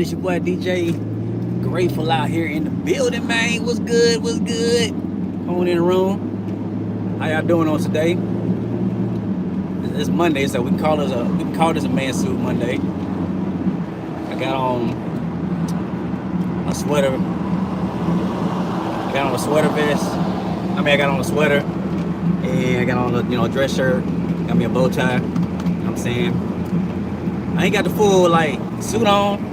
It's your boy DJ Grateful out here in the building, man. What's good? What's good? Phone in the room. How y'all doing on today? It's Monday, so we can call this a Mansuit Monday. I got on a sweater. I got on a sweater vest. I got on a sweater, and I got on a dress shirt. Got me a bow tie. You know what I'm saying, I ain't got the full like suit on,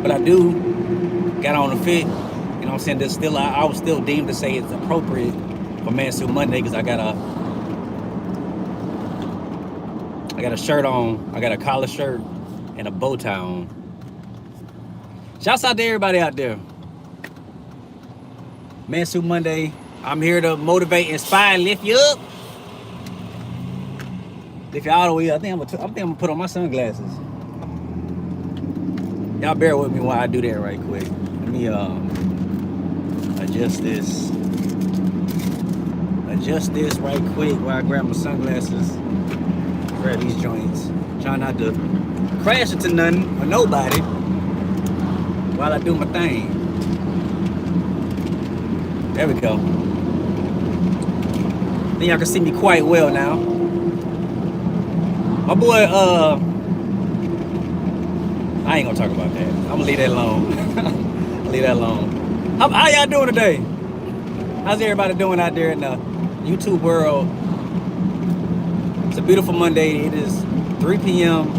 but I do got on the fit. You know what I'm saying? There's still I would still deem to say it's appropriate for Mansuit Monday because I got a shirt on, I got a collar shirt and a bow tie on. Shouts out to everybody out there. Mansuit Monday. I'm here to motivate, inspire, and lift you up. Lift you all the way up. I think I'm gonna put on my sunglasses. Y'all bear with me while I do that right quick. Let me adjust this. Adjust this right quick while I grab my sunglasses. Grab these joints. Try not to crash into nothing or nobody while I do my thing. There we go. Then y'all can see me quite well now. My boy, I ain't gonna talk about that. I'm gonna leave that alone. Leave that alone. How y'all doing today? How's everybody doing out there in the YouTube world? It's a beautiful Monday. It is 3 p.m.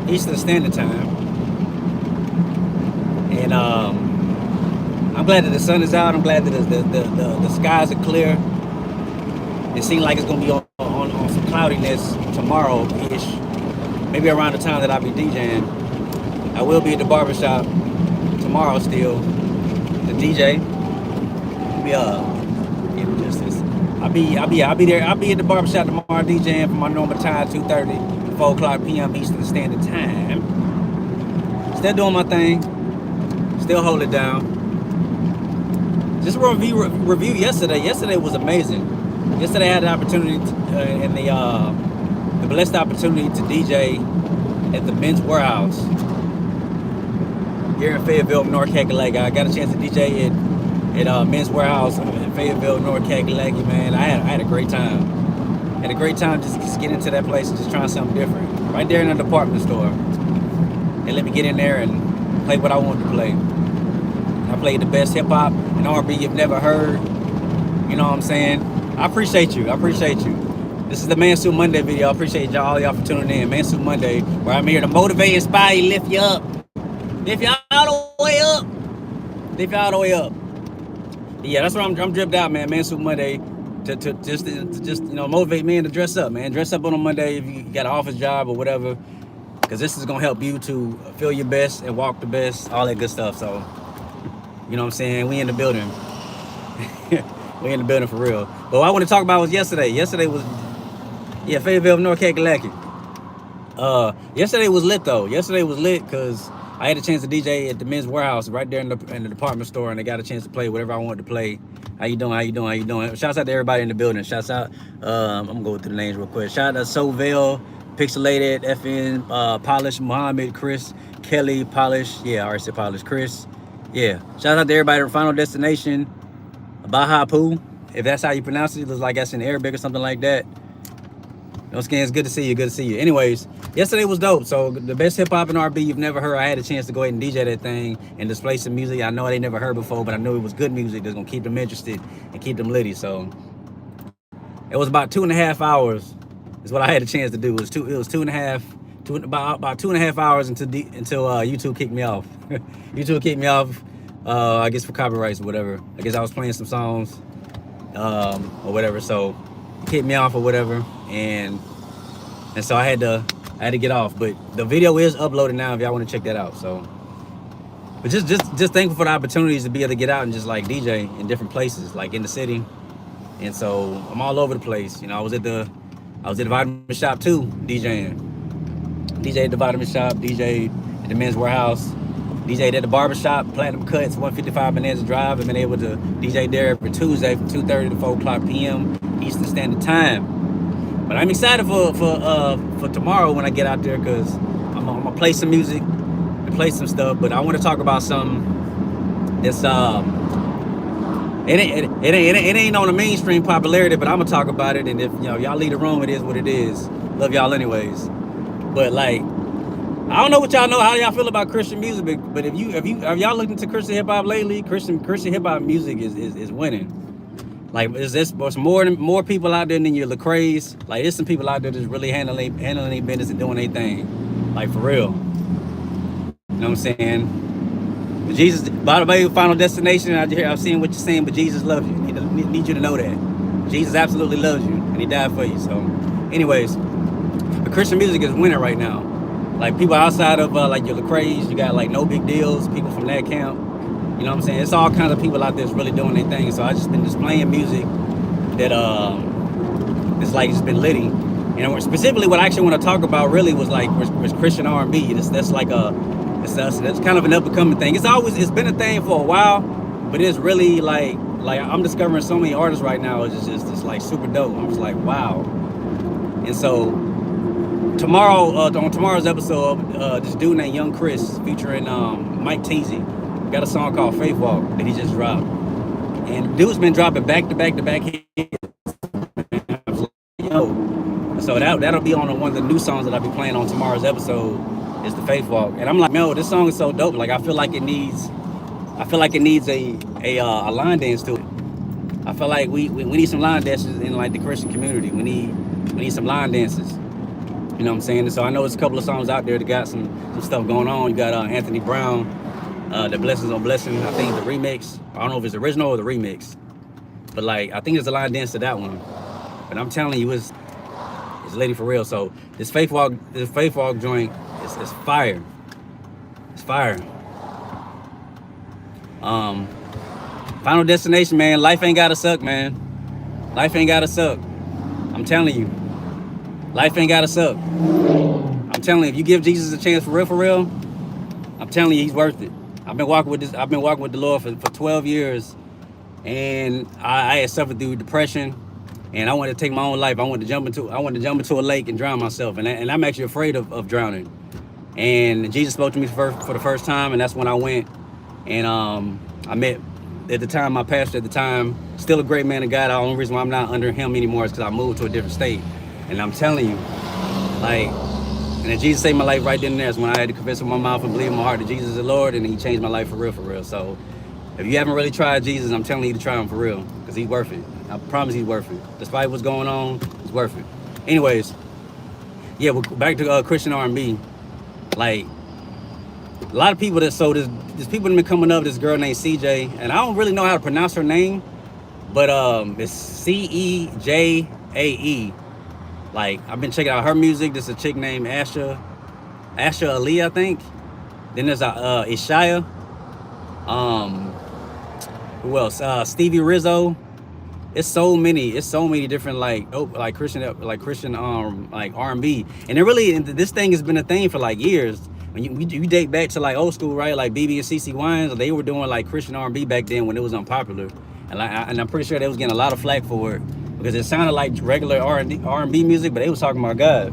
Eastern Standard Time. And I'm glad that the sun is out. I'm glad that the skies are clear. It seems like it's gonna be on some cloudiness tomorrow-ish. Maybe around the time that I'll be DJing. I will be at the barbershop tomorrow still. The DJ. Give me just this. I'll be there. I'll be at the barbershop tomorrow DJing from my normal time, 2:30 to 4 o'clock p.m. Eastern Standard Time. Still doing my thing. Still hold it down. Just a review yesterday. Yesterday was amazing. Yesterday I had the opportunity and the blessed opportunity to DJ at the Men's Wearhouse here in Fayetteville, North Kakalaki. I got a chance to DJ at Men's Wearhouse in Fayetteville, North Kakalaki. Man, I had a great time. Had a great time just getting into that place and just trying something different. Right there in a department store. They let me get in there and play what I wanted to play. I played the best hip hop and R&B you've never heard. You know what I'm saying? I appreciate you. This is the Mansuit Monday video. I appreciate all y'all for tuning in. Mansuit Monday, where I'm here to motivate, inspire you, lift you up. Lift you all the way up. Lift you all the way up. Yeah, that's what I'm dripped out, man. Mansuit Monday to just motivate men to dress up, man. Dress up on a Monday if you got an office job or whatever, because this is gonna help you to feel your best and walk the best, all that good stuff. So, you know what I'm saying? We in the building. We in the building for real. But what I want to talk about was yesterday. Yesterday was, Fayetteville, North Kakalaki. Yesterday was lit though. Yesterday was lit because I had a chance to DJ at the Men's Wearhouse right there in the department store, and I got a chance to play whatever I wanted to play. How you doing? Shouts out to everybody in the building. Shouts out. I'm gonna go through the names real quick. Shout out to Sovell, Pixelated, FN, Polish, Muhammad, Chris, Kelly, Polish. Yeah, I already said Polish, Chris. Yeah. Shout out to everybody at Final Destination, Bahapu, if that's how you pronounce it. It looks like that's in Arabic or something like that. No skin, it's good to see you. Good to see you. Anyways, yesterday was dope. So the best hip hop and R&B you've never heard. I had a chance to go ahead and DJ that thing and display some music I know they never heard before, but I knew it was good music that's gonna keep them interested and keep them litty. So it was about 2.5 hours is what I had a chance to do. It was 2.5 hours until YouTube kicked me off. YouTube kicked me off. I guess for copyrights or whatever. I guess I was playing some songs or whatever, so it kicked me off or whatever, and so I had to get off. But the video is uploaded now if y'all want to check that out. So, but just thankful for the opportunities to be able to get out and just like DJ in different places, like in the city. And so I'm all over the place. You know, I was at the vitamin shop too, DJing. DJ at the vitamin shop, DJ at the Men's Wearhouse, DJ at the barbershop, Platinum Kutz, 155 Bonanza Drive. I've been able to DJ there every Tuesday from 2:30 to 4 o'clock p.m. Eastern Standard Time. But I'm excited for tomorrow when I get out there, because I'm gonna play some music. I play some stuff, but I want to talk about something that's it ain't on the mainstream popularity, but I'm gonna talk about it. And if y'all leave the room, it is what it is. Love y'all anyways. But like, I don't know what y'all know how y'all feel about Christian music, but if y'all looked into Christian hip hop lately, Christian hip hop music is winning. Like, there's more people out there than your Lecrae's. Like, there's some people out there that's really handling their business and doing their thing. Like, for real. You know what I'm saying? But Jesus, by the way, final destination, I've seen what you're saying, but Jesus loves you. Need you to know that. Jesus absolutely loves you, and he died for you. So, anyways, the Christian music is winning right now. Like, people outside of, like, your Lecrae's, you got, like, No Big Deals, people from that camp. You know what I'm saying? It's all kinds of people out there that's really doing their thing. So I just been playing music that it's like it's been litty. And specifically, what I actually want to talk about really was Christian R&B. That's like that's kind of an up and coming thing. It's been a thing for a while, but it's really like I'm discovering so many artists right now. It's just like super dope. I'm just like, wow. And so on tomorrow's episode, this dude named Young Chris featuring Mike Teasy got a song called Faith Walk that he just dropped, and dude's been dropping back to back hits. So that'll be on one of the new songs that I'll be playing on tomorrow's episode is the Faith Walk. And I'm like, no, this song is so dope. Like, I feel like it needs a line dance to it. I feel like we need some line dances in like the Christian community. We need some line dances. You know what I'm saying? And so I know there's a couple of songs out there that got some stuff going on. You got Anthony Brown. The Blessings on Blessing, I think the remix. I don't know if it's the original or the remix, but like I think there's a line dance to that one. But I'm telling you, it's lady for real. So this Faith Walk joint is fire. It's fire. Final destination, man. Life ain't gotta suck, man. Life ain't gotta suck. I'm telling you, life ain't gotta suck. I'm telling you, if you give Jesus a chance for real, I'm telling you, he's worth it. I've been walking with the Lord for 12 years, and I had suffered through depression, and I wanted to take my own life. I wanted to jump into a lake and drown myself, and I'm actually afraid of drowning. And Jesus spoke to me for the first time, and that's when I went. And I met at the time my pastor at the time, still a great man of God. The only reason why I'm not under him anymore is because I moved to a different state. And I'm telling you, like. And then Jesus saved my life right then and there. That's when I had to confess with my mouth and believe in my heart that Jesus is the Lord, and he changed my life for real. So if you haven't really tried Jesus, I'm telling you to try him for real, because he's worth it. I promise he's worth it. Despite what's going on, it's worth it. Anyways, yeah, well, back to Christian R&B. Like, a lot of people there's people that been coming up, this girl named CJ, and I don't really know how to pronounce her name, but it's CEJAE. Like, I've been checking out her music. There's a chick named Asha Ali, I think. Then there's Ishaya. Who else? Stevie Rizzo. It's so many different like Christian R&B. And this thing has been a thing for like years. When you date back to like old school, right? Like BB and CC Wines, they were doing like Christian R&B back then when it was unpopular. And I'm pretty sure they was getting a lot of flack for it, because it sounded like regular R&B music, but they was talking about God.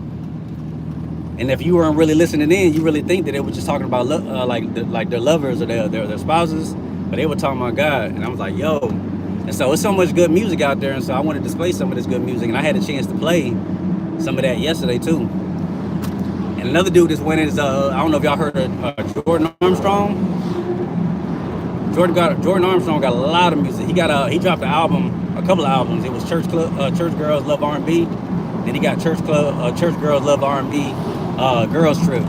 And if you weren't really listening in, you really think that they were just talking about like their lovers or their spouses, but they were talking about God. And I was like, yo. And so it's so much good music out there, and so I wanted to display some of this good music, and I had a chance to play some of that yesterday too. And another dude that's winning is I don't know if y'all heard of Jordan Armstrong. Jordan Armstrong got a lot of music. He dropped a couple of albums. It was Church Girls Love R&B. Then he got Church Girls Love R&B Girls Trip.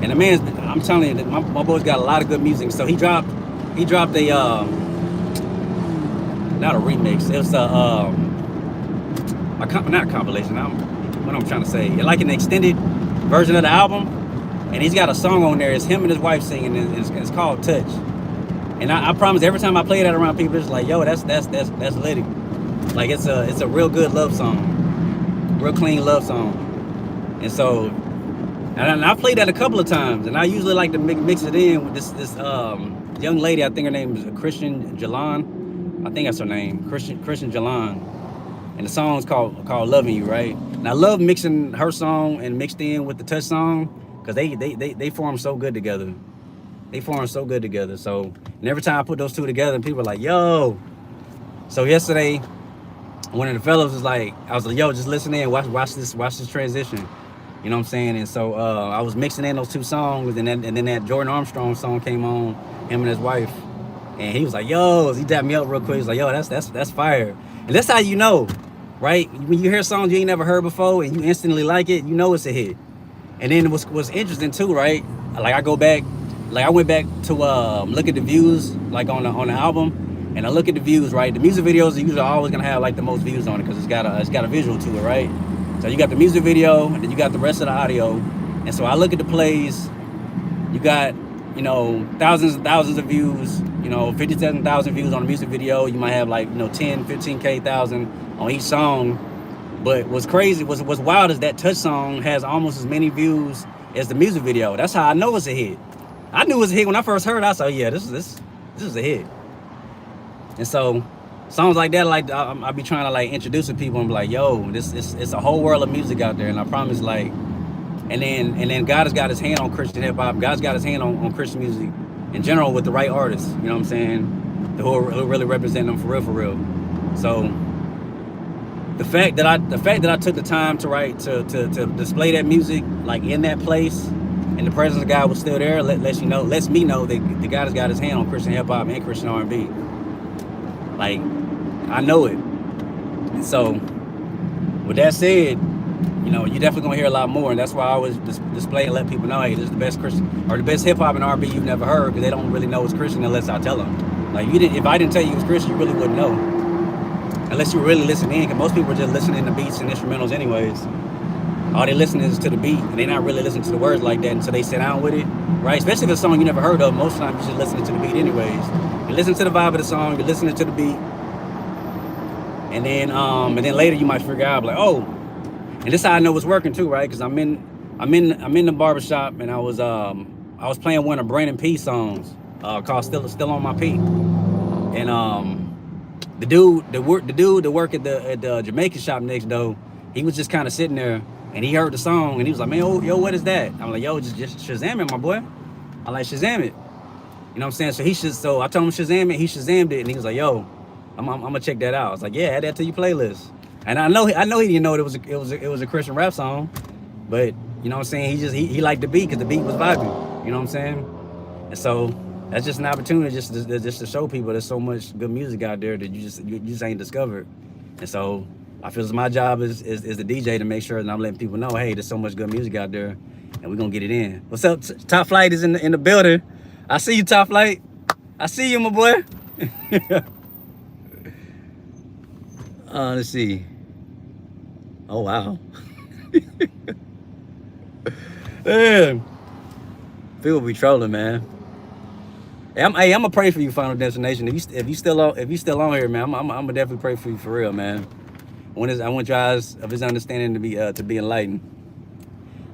And the man's, I'm telling you, my boy's got a lot of good music. So he dropped a not a remix. It was not a compilation. What I'm trying to say, like an extended version of the album. And he's got a song on there. It's him and his wife singing. It's called Touch. And I promise, every time I play that around people, it's like, yo, that's litty. Like, it's a real good love song, real clean love song. And so, and I played that a couple of times, and I usually like to mix it in with this young lady. I think her name is Christian Jalan. I think that's her name, Christian Jalan. And the song's called Loving You, right? And I love mixing her song and mixed in with the Touch song, because they form so good together. They form so good together. So, and every time I put those two together, people are like, yo. So yesterday, one of the fellows was like, I was like, yo, just listen in, watch this transition. You know what I'm saying? And so I was mixing in those two songs, and then that Jordan Armstrong song came on, him and his wife, and he was like, yo, he tapped me up real quick. He's like, yo, that's fire. And that's how you know, right? When you hear songs you ain't never heard before and you instantly like it, you know it's a hit. And then what's interesting too, right? Like I went back to look at the views, like on the album, and I look at the views, right? The music videos are usually always gonna have like the most views on it because it's got a visual to it, right? So you got the music video, and then you got the rest of the audio. And so I look at the plays. You got, you know, thousands and thousands of views. You know, 57,000 views on a music video. You might have like, you know, 10, 15K thousand on each song. But what's crazy, what's wild is that Touch song has almost as many views as the music video. That's how I know it's a hit. I knew it was a hit when I first heard it. I said, yeah, this is a hit. And so songs like that, like I be trying to like introduce to people and be like, yo, it's a whole world of music out there. And I promise, like, and then God has got his hand on Christian hip hop. God's got his hand on Christian music in general with the right artists. You know what I'm saying? Who really represent them for real. So the fact that I took the time to write to display that music like in that place, and the presence of God was still there, lets me know that the God has got his hand on Christian hip hop and Christian R&B. Like, I know it. And so, with that said, you know, you're definitely gonna hear a lot more, and that's why I always display and let people know, hey, this is the best Christian or the best hip hop and R&B you've never heard, because they don't really know it's Christian unless I tell them. Like, if I didn't tell you it was Christian, you really wouldn't know, unless you really listen in. Because most people are just listening to beats and instrumentals anyways. All they listening is to the beat, and they're not really listening to the words like that until they sit down with it, right? Especially if it's a song you never heard of. Most of the time, you're just listening to the beat anyways. You listen to the vibe of the song, you're listening to the beat, and then later you might figure out like, oh, and this is how I know it's working too, right? Because I'm in the barbershop, and I was playing one of Brandon P's songs called "Still on My P," and the dude that work at the Jamaican shop next door, he was just kind of sitting there, and he heard the song, and he was like, man, yo, what is that? I'm like, yo, just Shazam it, my boy. I like Shazam it. You know what I'm saying? So I told him Shazam it. He Shazammed it, and he was like, "Yo, I'm gonna check that out." I was like, "Yeah, add that to your playlist." And I know he didn't know it was a Christian rap song, but you know what I'm saying? He liked the beat because the beat was vibing. You know what I'm saying? And so that's just an opportunity just to show people there's so much good music out there that you just ain't discovered. And so I feel it's my job as the DJ to make sure that I'm letting people know, hey, there's so much good music out there, and we're gonna get it in. What's up? Top Flight is in the building. I see you, Top Flight. I see you, my boy. Let's see. Oh, wow. Man. People be trolling, man. Hey, I'm gonna pray for you, Final Destination. If you still on here, man, I'm gonna definitely pray for you for real, man. I want your eyes of his understanding to be enlightened.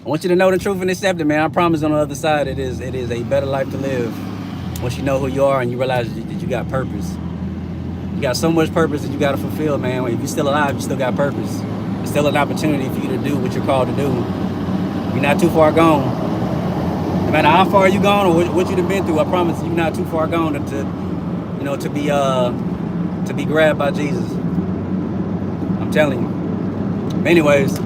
I want you to know the truth and accept it, man. I promise on the other side it is a better life to live once you know who you are and you realize that you got purpose. You got so much purpose that you got to fulfill, man. If you're still alive, you still got purpose. There's still an opportunity for you to do what you're called to do. You're not too far gone. No matter how far you gone or what you've been through, I promise you're not too far gone to be grabbed by Jesus. I'm telling you. Anyways,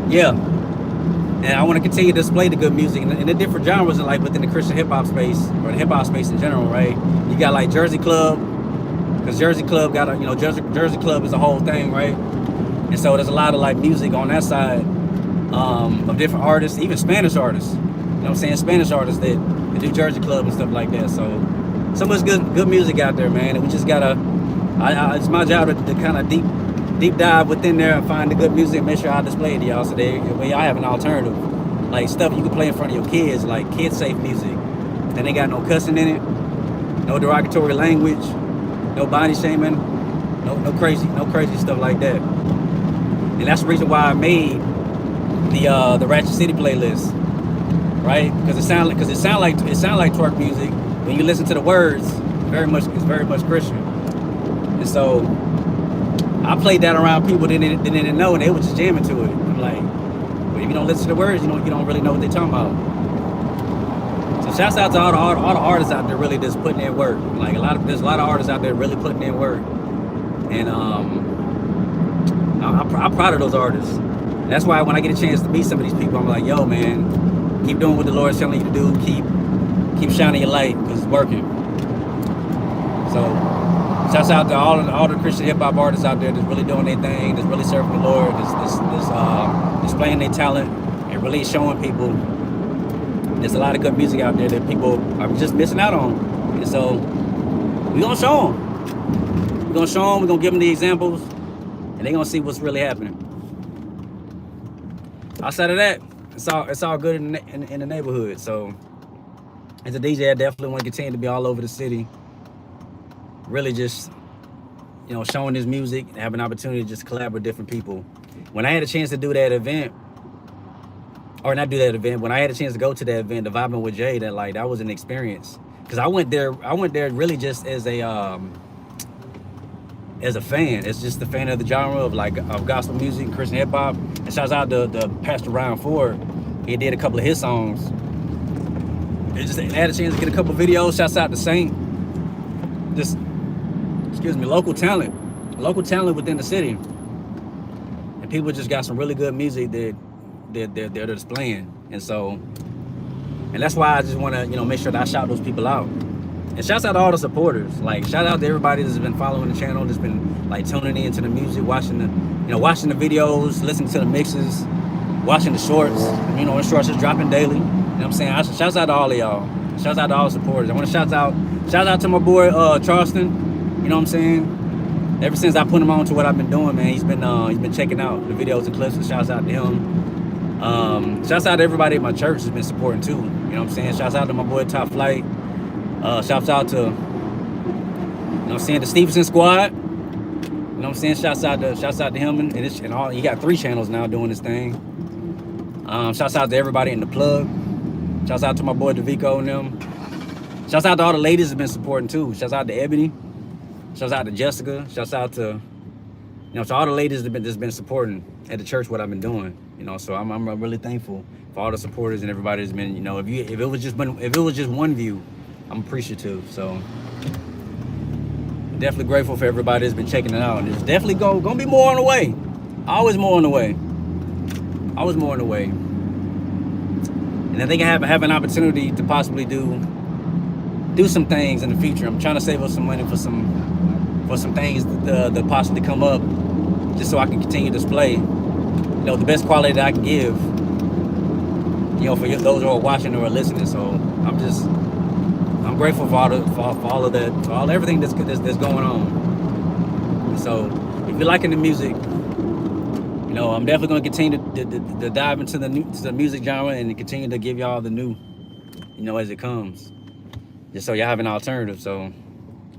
yeah. And I want to continue to display the good music and the different genres, like within the Christian hip hop space or the hip hop space in general, right? You got like Jersey Club, because Jersey Club Jersey Club is a whole thing, right? And so there's a lot of like music on that side of different artists, even Spanish artists. You know what I'm saying? Spanish artists that do Jersey Club and stuff like that. So much good music out there, man. And we just gotta. It's my job to kind of deep dive within there and find the good music and make sure I display it to y'all so y'all have an alternative. Like stuff you can play in front of your kids, like kid-safe music. That ain't got no cussing in it, no derogatory language, no body shaming, no crazy stuff like that. And that's the reason why I made the Ratchet City playlist, right? Because it sound like twerk music. When you listen to the words, it's very much Christian. And so I played that around people that didn't know, and they were just jamming to it. I'm like, But if you don't listen to the words, you don't really know what they're talking about. So shouts out to all the artists out there really just putting in work. Like there's a lot of artists out there really putting in work, and I'm proud of those artists. That's why when I get a chance to meet some of these people, I'm like, yo, man, keep doing what the Lord's telling you to do. Keep shining your light because it's working. So shouts out to all the Christian hip hop artists out there that's really doing their thing, that's really serving the Lord, that's displaying their talent and really showing people there's a lot of good music out there that people are just missing out on. And so we're gonna show them. We're gonna show them. We're gonna give them the examples, and they're gonna see what's really happening. Outside of that, it's all good in the neighborhood. So as a DJ, I definitely want to continue to be all over the city. Really just, showing this music and having an opportunity to just collab with different people. When I had a chance to do that event, or not do that event, when I had a chance to go to that event, the Vibing with Jay, that was an experience. Because I went there really just as a fan. It's just a fan of the genre of gospel music, Christian hip hop. And shouts out to Pastor Ryan Ford. He did a couple of his songs. I had a chance to get a couple of videos. Shouts out to Saint. Just, local talent within the city. And people just got some really good music that they're displaying. And that's why I just want to, make sure that I shout those people out. And shouts out to all the supporters. Shout out to everybody that's been following the channel, that's been tuning into the music, watching the videos, listening to the mixes, watching the shorts. The shorts is dropping daily. You know what I'm saying? Shouts out to all of y'all. Shouts out to all the supporters. I want to shout out to my boy Charleston. You know what I'm saying? Ever since I put him on to what I've been doing, man, he's been checking out the videos and clips. So shouts out to him. Shouts out to everybody at my church that's been supporting too. You know what I'm saying? Shouts out to my boy Top Flight. Shouts out to the Stevenson Squad. You know what I'm saying? Shouts out to him and all. He got 3 channels now doing this thing. Shouts out to everybody in the plug. Shouts out to my boy Davico and them. Shouts out to all the ladies that's been supporting too. Shouts out to Ebony. Shouts out to Jessica. Shouts out to to all the ladies that's been supporting at the church what I've been doing. So I'm really thankful for all the supporters and everybody that's been. If it was just one view, I'm appreciative. So definitely grateful for everybody that's been checking it out. And there's definitely gonna be more on the way. Always more on the way. And I think I have an opportunity to possibly do some things in the future. I'm trying to save up some money for some things that possibly come up, just so I can continue to display, the best quality that I can give, for those who are watching or listening. So I'm grateful for all of that, for everything that's going on. And so if you're liking the music, I'm definitely going to continue to dive into the music genre and continue to give y'all the new, as it comes, just so y'all have an alternative. So,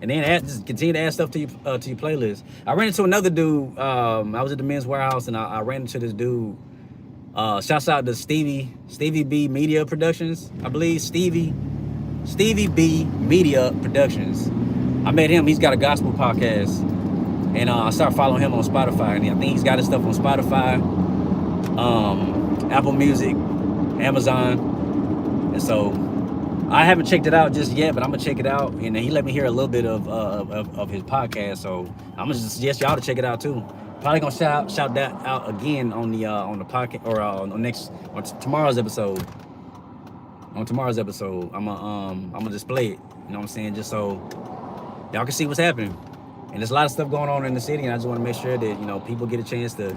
and then just continue to add stuff to your playlist. I ran into another dude. I was at the Men's Wearhouse and I ran into this dude. Shouts out to Stevie B Media Productions. I believe Stevie B Media Productions. I met him. He's got a gospel podcast. And I started following him on Spotify. And I think he's got his stuff on Spotify, Apple Music, Amazon. And so I haven't checked it out just yet, but I'm going to check it out. And he let me hear a little bit of his podcast. So I'm going to suggest y'all to check it out too. Probably going to shout that out again on the podcast or on tomorrow's episode. On tomorrow's episode, I'm gonna display it. You know what I'm saying? Just so y'all can see what's happening. And there's a lot of stuff going on in the city, and I just want to make sure that people get a chance to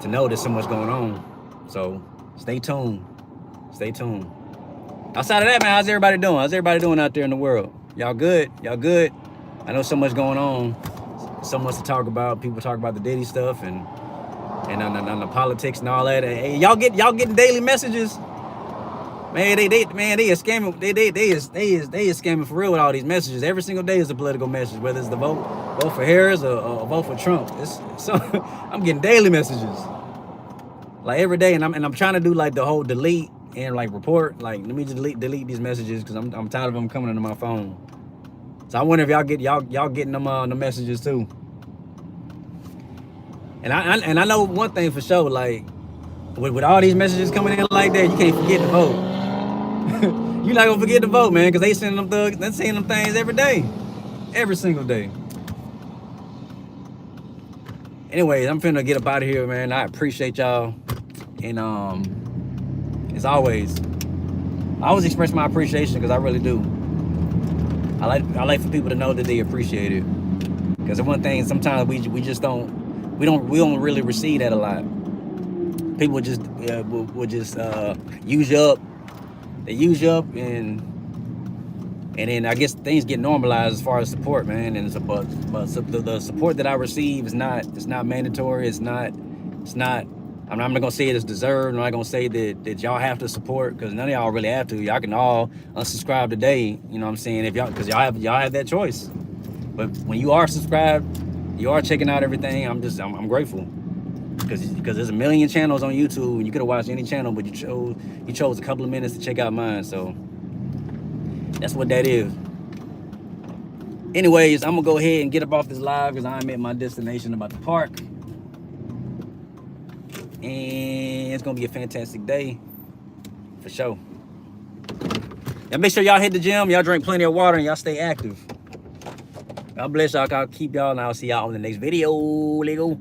know there's so much going on. So stay tuned. Outside of that, man, how's everybody doing? How's everybody doing out there in the world? Y'all good? I know so much going on, so much to talk about. People talk about the Diddy stuff and the politics and all that. Hey, y'all getting daily messages. Man, they is scamming. They is scamming for real with all these messages. Every single day is a political message, whether it's the vote for Harris or vote for Trump. I'm getting daily messages, every day, and I'm trying to do the whole delete and report. Let me just delete these messages because I'm tired of them coming into my phone. So I wonder if y'all getting them the messages too. And I know one thing for sure, with all these messages coming in like that, you can't forget to vote. You're not gonna forget to vote, man, because they send them things every day, every single day. Anyways, I'm finna get up out of here, man. I appreciate y'all, and as always, I always express my appreciation because I really do. I like for people to know that they appreciate it, because one thing sometimes we don't really receive that a lot. People just will just use you up. They use you up, and then I guess things get normalized as far as support, man. And but the support that I receive it's not mandatory. It's not. I'm not gonna say it is deserved. I'm not gonna say that y'all have to support, because none of y'all really have to. Y'all can all unsubscribe today. You know what I'm saying? If y'all, because y'all have that choice. But when you are subscribed, you are checking out everything. I'm grateful, because there's a million channels on YouTube, and you could have watched any channel, but you chose a couple of minutes to check out mine. So that's what that is. Anyways, I'm gonna go ahead and get up off this live because I'm at my destination about to park. And it's gonna be a fantastic day for sure. Now make sure y'all hit the gym, y'all drink plenty of water, and y'all stay active. God bless y'all. I'll keep y'all, and I'll see y'all on the next video. Lego.